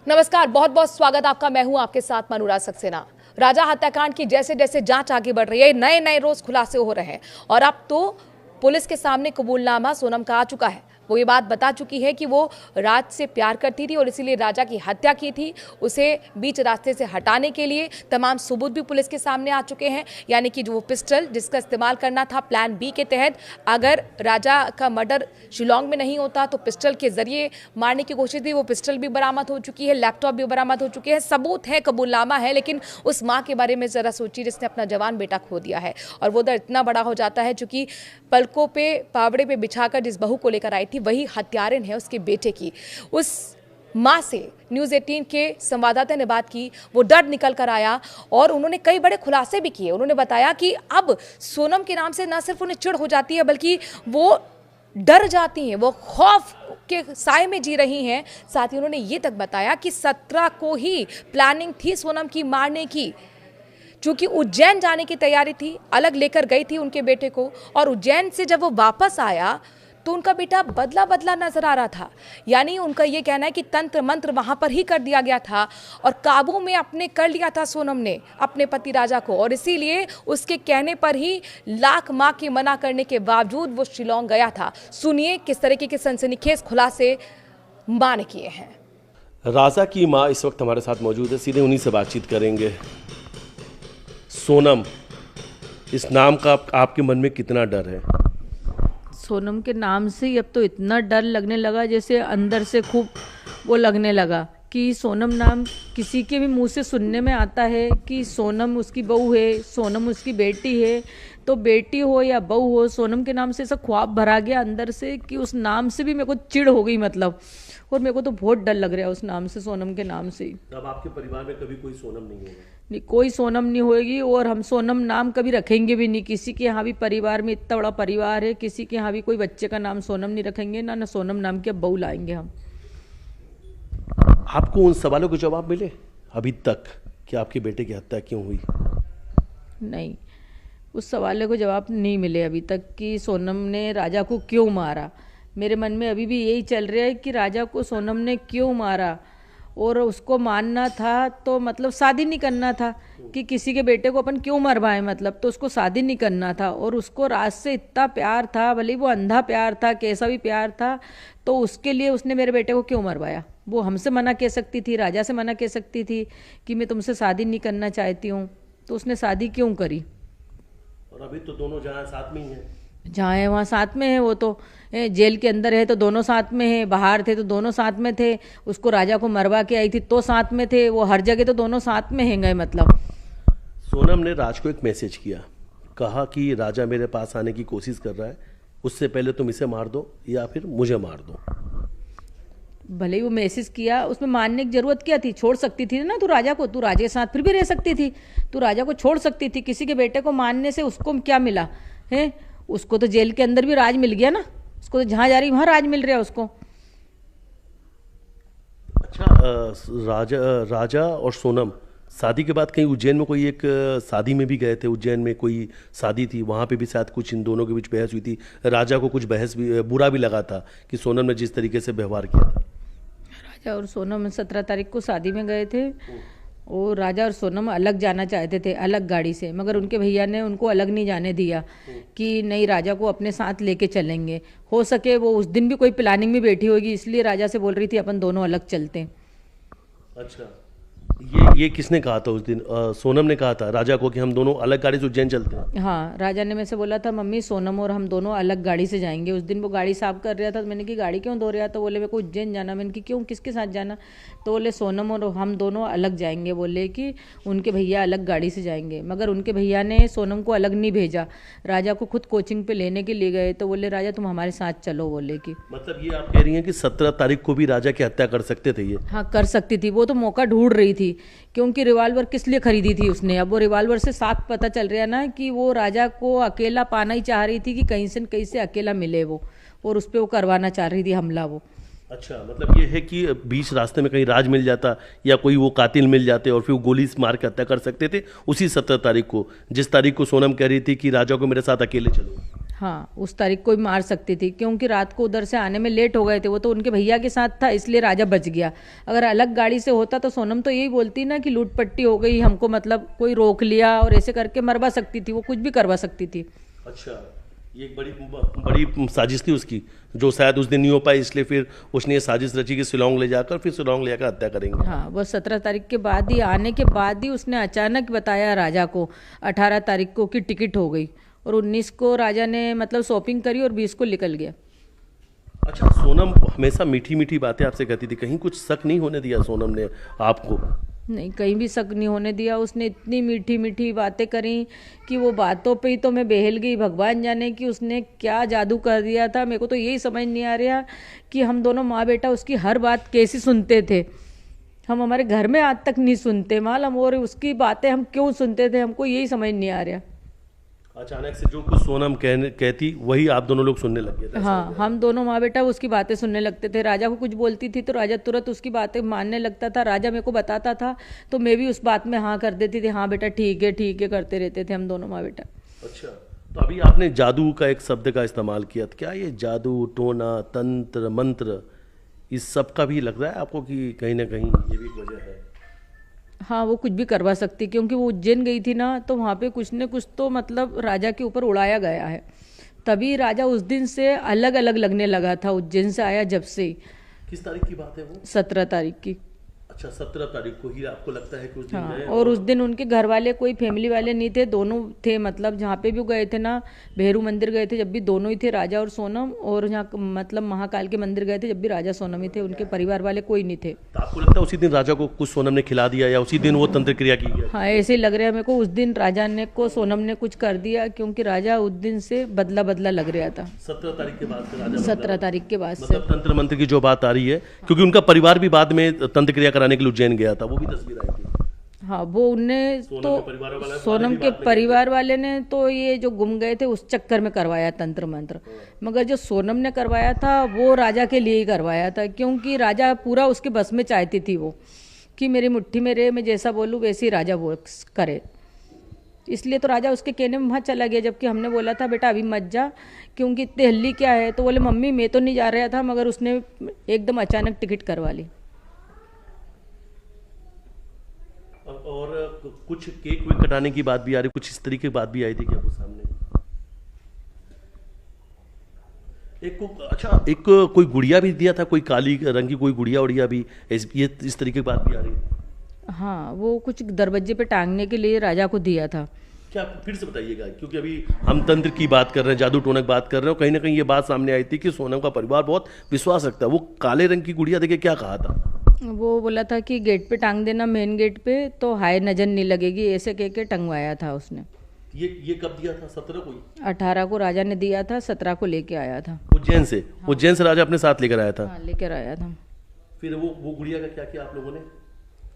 नमस्कार, बहुत बहुत स्वागत आपका। मैं हूं आपके साथ अनुराग सक्सेना। राजा हत्याकांड की जैसे जैसे जांच आगे बढ़ रही है, नए नए रोज खुलासे हो रहे हैं और अब तो पुलिस के सामने कबूलनामा सोनम का आ चुका है। वो ये बात बता चुकी है कि वो राज से प्यार करती थी और इसीलिए राजा की हत्या की थी। उसे बीच रास्ते से हटाने के लिए तमाम सबूत भी पुलिस के सामने आ चुके हैं, यानी कि जो वो पिस्टल जिसका इस्तेमाल करना था प्लान बी के तहत, अगर राजा का मर्डर शिलोंग में नहीं होता तो पिस्टल के जरिए मारने की कोशिश थी। वो पिस्टल भी बरामद हो चुकी है, लैपटॉप भी बरामद हो चुके हैं, सबूत है, कबूलनामा है। लेकिन उस माँ के बारे में जरा सोचिए जिसने अपना जवान बेटा खो दिया है, और वो दर्द इतना बड़ा हो जाता है चूंकि पलकों पे पावड़े पे बिछाकर जिस बहू को लेकर आई थी वही हत्यारिन है उसके बेटे की। उस मां से न्यूज़ 18 के संवाददाता ने बात की, वो डर निकल कर आया और उन्होंने कई बड़े खुलासे भी किए। उन्होंने बताया कि अब सोनम के नाम से न सिर्फ उन्हें चिढ़ हो जाती है बल्कि वो डर जाती हैं, वो खौफ के साए में जी रही हैं। साथ ही उन्होंने ये तक बताया कि 17 को ही प्लानिंग थी सोनम की मारने की, चूंकि उज्जैन जाने की तैयारी थी, अलग लेकर गई थी उनके बेटे को, और उज्जैन से जब वो वापस आया तो उनका बेटा बदला बदला नजर आ रहा था। यानी उनका ये कहना है कि तंत्र मंत्र वहां पर ही कर दिया गया था और काबू में अपने कर लिया था सोनम ने अपने पति राजा को, और इसीलिए उसके कहने पर ही लाख माँ के मना करने के बावजूद वो शिलोंग गया था। सुनिए किस तरीके के सनसनीखेज खुलासे मां ने किए हैं। राजा की माँ इस वक्त हमारे साथ मौजूद है, सीधे उन्हीं से बातचीत करेंगे। सोनम, इस नाम का आपके मन में कितना डर है? सोनम के नाम से ही अब तो इतना डर लगने लगा, जैसे अंदर से खूब वो लगने लगा कि सोनम नाम किसी के भी मुंह से सुनने में आता है कि सोनम उसकी बहू है, सोनम उसकी बेटी है। तो बेटी हो या बहू हो, सोनम के नाम से ऐसा ख्वाब भरा गया अंदर से कि उस नाम से भी मेरे को चिढ़ हो गई मतलब, और मेरे को तो बहुत डर लग रहा है उस नाम से, सोनम के नाम से ही। अब आपके परिवार में कभी कोई सोनम नहीं होगा? नहीं, कोई सोनम नहीं होगी, और हम सोनम नाम कभी रखेंगे भी नहीं। किसी के यहाँ भी परिवार में इतना बड़ा परिवार है, किसी के यहाँ भी कोई बच्चे का नाम सोनम नहीं रखेंगे, ना सोनम नाम की अब बहू लाएंगे हम। आपको उन सवालों के जवाब मिले अभी तक कि आपके बेटे की हत्या क्यों हुई? नहीं, उस सवालों को जवाब नहीं मिले अभी तक कि सोनम ने राजा को क्यों मारा। मेरे मन में अभी भी यही चल रहा है कि राजा को सोनम ने क्यों मारा, और उसको मानना था तो मतलब शादी नहीं करना था कि किसी के बेटे को अपन क्यों मरवाएं, मतलब तो उसको शादी नहीं करना था। और उसको राज से इतना प्यार था, भले वो अंधा प्यार था, कैसा भी प्यार था, तो उसके लिए उसने मेरे बेटे को क्यों मरवाया। वो हमसे मना कह सकती थी, राजा से मना कह सकती थी कि मैं तुमसे शादी नहीं करना चाहती हूँ, तो उसने शादी क्यों करी। और अभी तो दोनों जहाँ साथ में ही हैं। जहाँ है वहाँ साथ में है। वो तो जेल के अंदर है तो दोनों साथ में है, बाहर थे तो दोनों साथ में थे, उसको राजा को मरवा के आई थी तो साथ में थे, वो हर जगह तो दोनों साथ में हैं गए मतलब। सोनम ने राज को एक मैसेज किया, कहा कि राजा मेरे पास आने की कोशिश कर रहा है, उससे पहले तुम इसे मार दो या फिर मुझे मार दो। भले ही वो मैसेज किया, उसमें मानने की जरूरत क्या थी? छोड़ सकती थी ना तू राजा को, तू राजा के साथ फिर भी रह सकती थी, तू राजा को छोड़ सकती थी। किसी के बेटे को मारने से उसको क्या मिला है? उसको तो जेल के अंदर भी राज मिल गया ना, उसको तो जहाँ जा रही वहाँ राज मिल रहा है उसको। अच्छा, राजा और सोनम शादी के बाद कहीं उज्जैन में कोई एक शादी में भी गए थे, उज्जैन में कोई शादी थी, वहाँ पे भी शायद कुछ इन दोनों के बीच बहस हुई थी। राजा को कुछ बहस भी बुरा भी लगा था कि सोनम ने जिस तरीके से व्यवहार किया था। राजा और सोनम 17 तारीख को शादी में गए थे, और राजा और सोनम अलग जाना चाहते थे, अलग गाड़ी से, मगर उनके भैया ने उनको अलग नहीं जाने दिया कि नहीं राजा को अपने साथ लेके चलेंगे। हो सके वो उस दिन भी कोई प्लानिंग में बैठी होगी, इसलिए राजा से बोल रही थी अपन दोनों अलग चलते हैं। अच्छा, ये किसने कहा था उस दिन? सोनम ने कहा था राजा को कि हम दोनों अलग गाड़ी से उज्जैन चलते हैं। हाँ, राजा ने मेरे से बोला था मम्मी सोनम और हम दोनों अलग गाड़ी से जाएंगे। उस दिन वो गाड़ी साफ कर रहा था तो मैंने कि गाड़ी क्यों धो रहा? तो बोले मेरे को उज्जैन जाना। मैंने कि क्यों, किसके साथ जाना? तो बोले सोनम और हम दोनों अलग जाएंगे, बोले कि उनके भैया अलग गाड़ी से जाएंगे। मगर उनके भैया ने सोनम को अलग नहीं भेजा, राजा को खुद कोचिंग पे लेने के लिए गए। तो बोले राजा तुम हमारे साथ चलो, बोले कि मतलब ये आप कह रही हैं कि 17 तारीख को भी राजा की हत्या कर सकते थे ये? हाँ, कर सकती थी। वो तो मौका ढूंढ रही थी, क्योंकि रिवाल्वर किस लिए खरीदी थी उसने। अब वो रिवाल्वर से साफ पता चल रहा है ना कि वो राजा को अकेला पाना ही चाह रही थी कि कहीं से अकेला मिले वो, और उस पर वो करवाना चाह रही थी हमला वो। अच्छा, मतलब ये है कि बीच रास्ते में कहीं राज मिल जाता या कोई वो कातिल मिल जाते और फिर वो गोली मार के हत्या कर सकते थे उसी 17 तारीख को, जिस तारीख को सोनम कह रही थी कि राजा को मेरे साथ अकेले चलो। हाँ, उस तारीख को ही मार सकती थी, क्योंकि रात को उधर से आने में लेट हो गए थे। वो तो उनके भैया के साथ था, इसलिए राजा बच गया। अगर अलग गाड़ी से होता तो सोनम तो यही बोलती ना कि लूट पट्टी हो गई, हमको मतलब कोई रोक लिया, और ऐसे करके मरवा सकती थी, वो कुछ भी करवा सकती थी। अच्छा, ये एक बड़ी साजिश थी उसकी, जो शायद उस दिन नहीं हो पाई, इसलिए फिर उसने ये साजिश रची कि शिलोंग ले जाकर फिर शिलोंग ले जाकर हत्या करेंगे। हाँ, वो 17 तारीख के बाद ही, आने के बाद ही उसने अचानक बताया राजा को 18 तारीख को कि टिकट हो गई, और 19 को राजा ने मतलब शॉपिंग करी और 20 को निकल गया। अच्छा, सोनम हमेशा मीठी मीठी बातें आपसे कहती थी, कहीं कुछ शक नहीं होने दिया सोनम ने आपको? नहीं, कहीं भी शक नहीं होने दिया। उसने इतनी मीठी मीठी बातें करी कि वो बातों पे ही तो मैं बहल गई। भगवान जाने कि उसने क्या जादू कर दिया था। मेरे को तो यही समझ नहीं आ रहा कि हम दोनों माँ बेटा उसकी हर बात कैसी सुनते थे। हम हमारे घर में आज तक नहीं सुनते मालूम, और उसकी बातें हम क्यों सुनते थे, हमको यही समझ नहीं आ रहा। अचानक से जो कुछ सोनम कहती वही आप दोनों लोग सुनने लग गए थे? हाँ, हम दोनों माँ बेटा उसकी बातें सुनने लगते थे। राजा को कुछ बोलती थी तो राजा तुरंत उसकी बातें मानने लगता था। राजा मेरे को बताता था तो मैं भी उस बात में हाँ कर देती थी। हाँ बेटा ठीक है करते रहते थे हम दोनों माँ बेटा। अच्छा, तो अभी आपने जादू का एक शब्द का इस्तेमाल किया, तो क्या ये जादू टोना तंत्र मंत्र इस सब का भी लग रहा है आपको कि कहीं ना कहीं ये भी वजह है? हाँ, वो कुछ भी करवा सकती, क्योंकि वो उज्जैन गई थी ना, तो वहाँ पे कुछ न कुछ तो मतलब राजा के ऊपर उड़ाया गया है। तभी राजा उस दिन से अलग अलग लगने लगा था, उज्जैन से आया जब से। किस तारीख की बात है वो? 17 तारीख की। अच्छा, 17 तारीख को ही आपको लगता है कि उस दिन हाँ, गए? और उस दिन उनके घर वाले कोई फैमिली वाले नहीं थे, दोनों थे। मतलब जहाँ पे भी गए थे ना, भैरू मंदिर गए थे जब भी दोनों ही थे, राजा और सोनम। और यहाँ मतलब महाकाल के मंदिर गए थे जब भी राजा सोनम ही थे, उनके परिवार वाले कोई नहीं थे। तो आपको लगता है उसी दिन राजा को कुछ सोनम ने खिला दिया या उसी दिन वो तंत्र क्रिया की गया? हाँ, ऐसे ही लग रहा है मेरे को, उस दिन राजा ने को सोनम ने कुछ कर दिया, क्योंकि राजा उस दिन से बदला बदला लग रहा था। 17 तारीख के बाद से राजा 17 तारीख के बाद से मतलब तंत्र मंत्र की जो बात आ रही है, क्योंकि उनका परिवार भी बाद में तंत्र क्रिया कराने के लिए उज्जैन गया था, वो भी तस्वीर आई थी। हाँ, वो उनने तो सोनम के परिवार वाले ने तो ये जो गुम गए थे उस चक्कर में करवाया तंत्र मंत्र। मगर जो सोनम ने करवाया था वो राजा के लिए ही करवाया था, क्योंकि राजा पूरा उसके बस में चाहती थी वो कि मेरी मुट्ठी में रहे, मैं जैसा बोलूँ वैसे ही राजा वो करे। इसलिए तो राजा उसके कहने में वहाँ चला गया, जबकि हमने बोला था बेटा अभी मत जा, क्योंकि इतनी हल्ली क्या है। तो बोले मम्मी मैं तो नहीं जा रहा था, मगर उसने एकदम अचानक टिकट करवा ली। और कुछ केक वेक कटाने की बात भी आ रही, कुछ इस तरीके की बात भी आई थी क्या आपको सामने? एक कोई गुड़िया भी दिया था, कोई काली रंग की कोई गुड़िया उड़िया भी, ये इस तरीके की बात भी आ रही है? हाँ, वो कुछ दरवाजे पे टांगने के लिए राजा को दिया था। क्या फिर से बताइएगा, क्योंकि अभी हम तंत्र की बात कर रहे हैं, जादू टोना की बात कर रहे हैं, कहीं ना कहीं ये बात सामने आई थी कि सोनम का परिवार बहुत विश्वास रखता है। वो काले रंग की गुड़िया देके क्या कहा था? वो बोला था कि गेट पे टांग देना, मेन गेट पे, तो हाय नजर नहीं लगेगी, ऐसे कह के टंगवाया था उसने। ये कब दिया था? 17 को ही? 18 को राजा ने दिया था, 17 को लेके आया था उज्जैन से। हाँ। उज्जैन से राजा अपने साथ लेकर आया था? हाँ, लेकर आया था। फिर वो गुड़िया का क्या किया आप लोगों ने?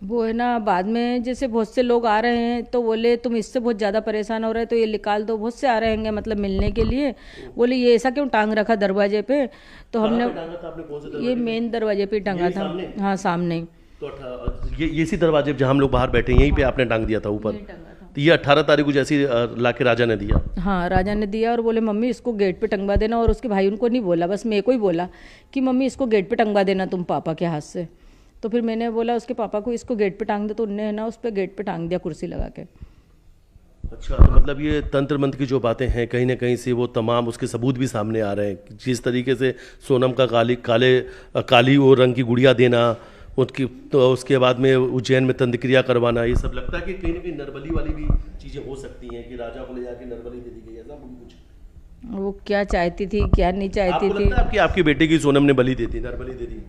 वो है ना, बाद में जैसे बहुत से लोग आ रहे हैं तो बोले तुम इससे बहुत ज़्यादा परेशान हो रहे तो ये निकाल दो। बहुत से आ रहे हैं मतलब मिलने के लिए, बोले ये ऐसा क्यों टांग रखा दरवाजे पे? तो हमने ये मेन दरवाजे पे टंगा था। हाँ, सामने ही। तो ये इसी दरवाजे जहाँ हम लोग बाहर बैठे हैं यहीं पे आपने टांग दिया था ऊपर? तो ये 18 तारीख को जैसी लाके राजा ने दिया? हाँ, राजा ने दिया और बोले मम्मी इसको गेट पे टंगवा देना। और उसके भाई उनको नहीं बोला, बस मेरे को ही बोला कि मम्मी इसको गेट पे टंगवा देना तुम पापा के हाथ से। तो फिर मैंने बोला उसके पापा को इसको गेट पे टांग दे, तो उनने है ना उस पर गेट पे टांग दिया कुर्सी लगा के। अच्छा, तो मतलब ये तंत्र मंत्र की जो बातें हैं कहीं ना कहीं से वो तमाम उसके सबूत भी सामने आ रहे हैं। जिस तरीके से सोनम का काली और रंग की गुड़िया देना, उसकी तो उसके बाद में उज्जैन में तंत्र क्रिया करवाना, ये सब लगता है कि कहीं ना कहीं नरबली वाली भी चीज़ें हो सकती हैं कि राजा को ले जाके नरबली दे दी गई, ऐसा कुछ? वो क्या चाहती थी क्या नहीं चाहती थी? आपकी आपके बेटे की सोनम ने बलि दे दी, नरबली दे दी?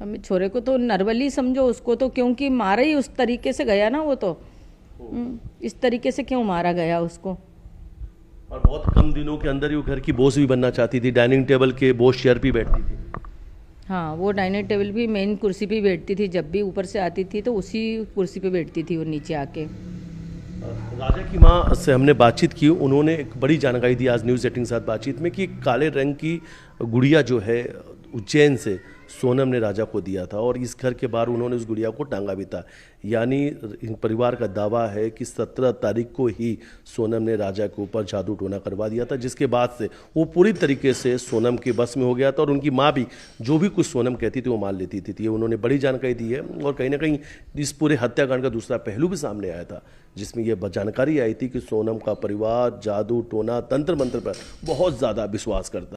हमें छोरे को तो नरबली समझो उसको तो, क्योंकि मारा ही उस तरीके से गया ना वो तो। इस तरीके से क्यों मारा गया उसको? और बहुत कम दिनों के अंदर ही वो घर की बॉस भी बनना चाहती थी, डाइनिंग टेबल के बॉस चेयर पे बैठती थी। हाँ, वो डाइनिंग टेबल भी मेन कुर्सी पे बैठती थी, जब भी ऊपर से आती थी तो उसी कुर्सी पे बैठती थी वो नीचे आके। राजा की माँ से हमने बातचीत की, उन्होंने एक बड़ी जानकारी दी आज न्यूज़ 18 के साथ बातचीत में कि काले रंग की गुड़िया जो है उज्जैन से सोनम ने राजा को दिया था और इस घर के बाहर उन्होंने उस गुड़िया को टांगा भी था। यानी इन परिवार का दावा है कि 17 तारीख को ही सोनम ने राजा के ऊपर जादू टोना करवा दिया था, जिसके बाद से वो पूरी तरीके से सोनम के बस में हो गया था और उनकी माँ भी जो भी कुछ सोनम कहती थी वो मान लेती थी। ये उन्होंने बड़ी जानकारी दी है और कहीं ना कहीं इस पूरे हत्याकांड का दूसरा पहलू भी सामने आया था, जिसमें यह जानकारी आई थी कि सोनम का परिवार जादू टोना तंत्र मंत्र पर बहुत ज़्यादा विश्वास करता है।